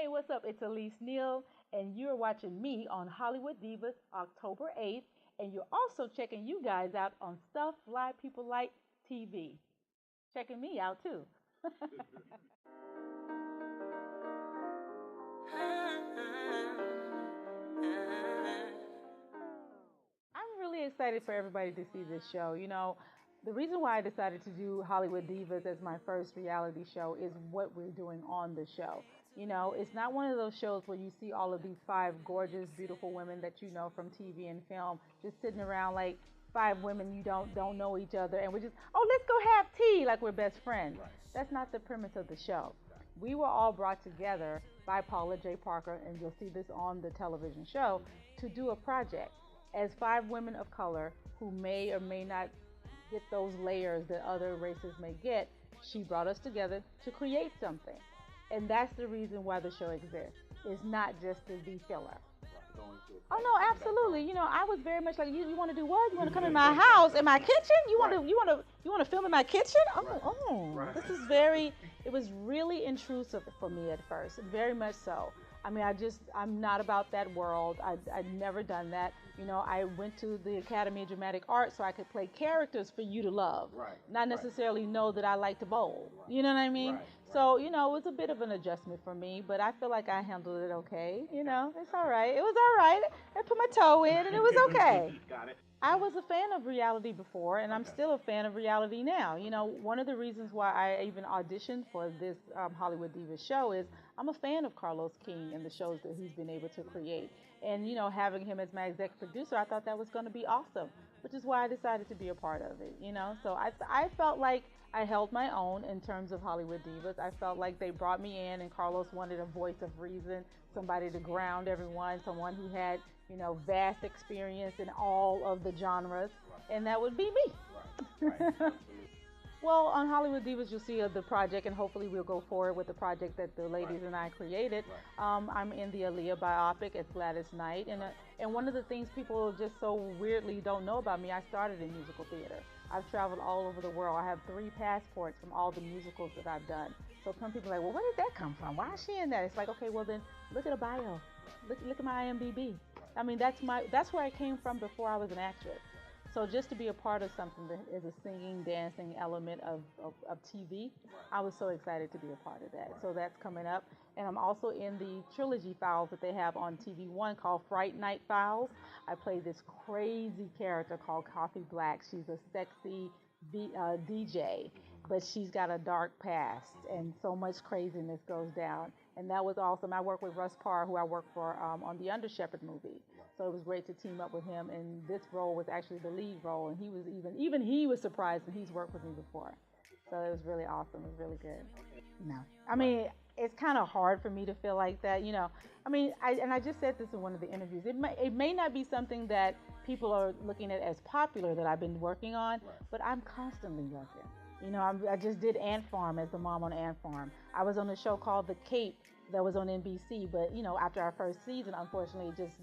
Hey, what's up? It's Elise Neal, and you're watching me on Hollywood Divas October 8th, and you're also checking you guys out on Stuff Fly People Like TV. Checking me out too. I'm really excited for everybody to see this show. The reason why I decided to do Hollywood Divas as my first reality show is what we're doing on the show. It's not one of those shows where you see all of these five gorgeous, beautiful women that you know from TV and film just sitting around like five women you don't know each other, and we're just, oh, let's go have tea like we're best friends. Right. That's not the premise of the show. We were all brought together by Paula J. Parker, and you'll see this on the television show, to do a project as five women of color who may or may not get those layers that other races may get. She brought us together to create something. And that's the reason why the show exists. It's not just to be filler. Oh no, absolutely. I was very much like, you want to do what? You want to come in my house, in my kitchen? You want to film in my kitchen? This is it was really intrusive for me at first, very much so. I mean, I'm not about that world. I'd never done that. I went to the Academy of Dramatic Art so I could play characters for you to love, not necessarily know that I like to bowl. You know what I mean? So, it was a bit of an adjustment for me, but I feel like I handled it okay. It's all right. It was all right. I put my toe in and it was okay. Got it. I was a fan of reality before, and I'm still a fan of reality now. One of the reasons why I even auditioned for this Hollywood Divas show is I'm a fan of Carlos King and the shows that he's been able to create. And, having him as my executive producer, I thought that was going to be awesome, which is why I decided to be a part of it, So I felt like I held my own in terms of Hollywood Divas. I felt like they brought me in, and Carlos wanted a voice of reason, somebody to ground everyone, someone who had, vast experience in all of the genres, and that would be me. Right. Well, on Hollywood Divas, you'll see the project, and hopefully we'll go forward with the project that the ladies and I created. I'm in the Aaliyah biopic at Gladys Knight, and one of the things people just so weirdly don't know about me, I started in musical theater. I've traveled all over the world. I have 3 passports from all the musicals that I've done. So some people are like, well, where did that come from? Why is she in that? It's like, okay, well then look at a bio. Look at my IMDb. I mean, that's where I came from before I was an actress. So just to be a part of something that is a singing, dancing element of TV, I was so excited to be a part of that. So that's coming up. And I'm also in the trilogy files that they have on TV One called Fright Night Files. I play this crazy character called Coffee Black. She's a sexy DJ, but she's got a dark past, and so much craziness goes down. And that was awesome. I worked with Russ Parr, who I worked for on the Under Shepherd movie. So it was great to team up with him, and this role was actually the lead role, and he was even he was surprised, and he's worked with me before. So it was really awesome. It was really good. I mean, it's kind of hard for me to feel like that, I mean, I just said this in one of the interviews. It may not be something that people are looking at as popular that I've been working on, but I'm constantly working. I just did Ant Farm as the mom on Ant Farm. I was on a show called The Cape that was on NBC, but after our first season, unfortunately, it just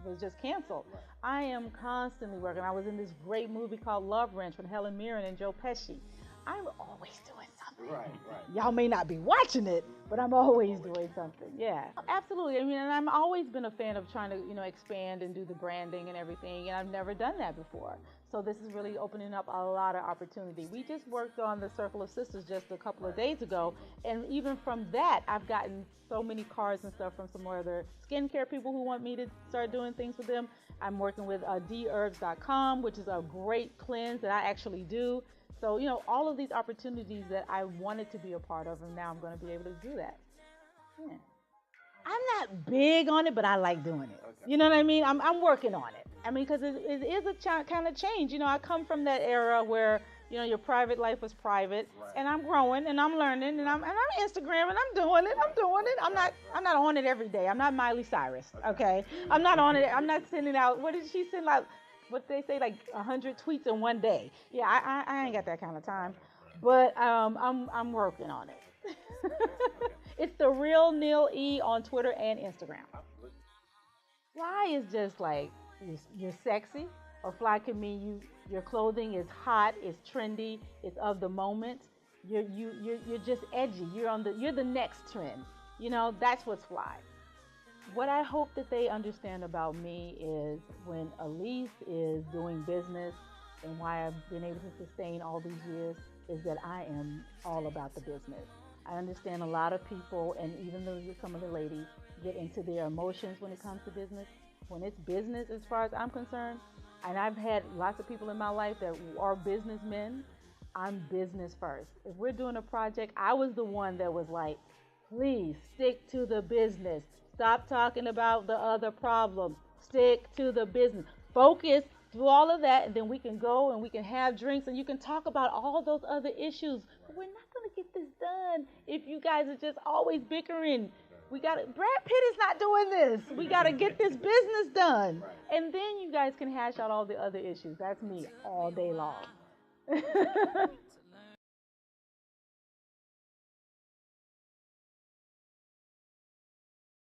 was just canceled. I am constantly working. I was in this great movie called Love Wrench with Helen Mirren and Joe Pesci. I'm always doing something. Right. Y'all may not be watching it, but I'm always doing something. Yeah, absolutely. I mean, and I've always been a fan of trying to, expand and do the branding and everything, and I've never done that before. So this is really opening up a lot of opportunity. We just worked on the Circle of Sisters just a couple of days ago, and even from that, I've gotten so many cards and stuff from some other skincare people who want me to start doing things with them. I'm working with dherbs.com, which is a great cleanse that I actually do. So, all of these opportunities that I wanted to be a part of, and now I'm going to be able to do that. Yeah. I'm not big on it, but I like doing it. Okay. You know what I mean? I'm working on it. I mean, because it is a kind of change. I come from that era where, your private life was private, and I'm growing and I'm learning and I'm Instagram and I'm doing it. I'm not on it every day. I'm not Miley Cyrus. Okay. I'm not on it. I'm not sending out. What did she send out? What they say, like 100 tweets in one day. Yeah, I ain't got that kind of time, but I'm working on it. It's the real Neal E on Twitter and Instagram. Fly is just like you're sexy, or fly can mean your clothing is hot, it's trendy, it's of the moment. You're just edgy. You're the next trend. That's what's fly. What I hope that they understand about me is when Elise is doing business and why I've been able to sustain all these years is that I am all about the business. I understand a lot of people, and even though some of the ladies get into their emotions when it comes to business, when it's business, as far as I'm concerned, and I've had lots of people in my life that are businessmen, I'm business first. If we're doing a project, I was the one that was like, please stick to the business. Stop talking about the other problems. Stick to the business. Focus, do all of that, and then we can go and we can have drinks and you can talk about all those other issues. But we're not going to get this done if you guys are just always bickering. Brad Pitt is not doing this. We got to get this business done. And then you guys can hash out all the other issues. That's me all day long.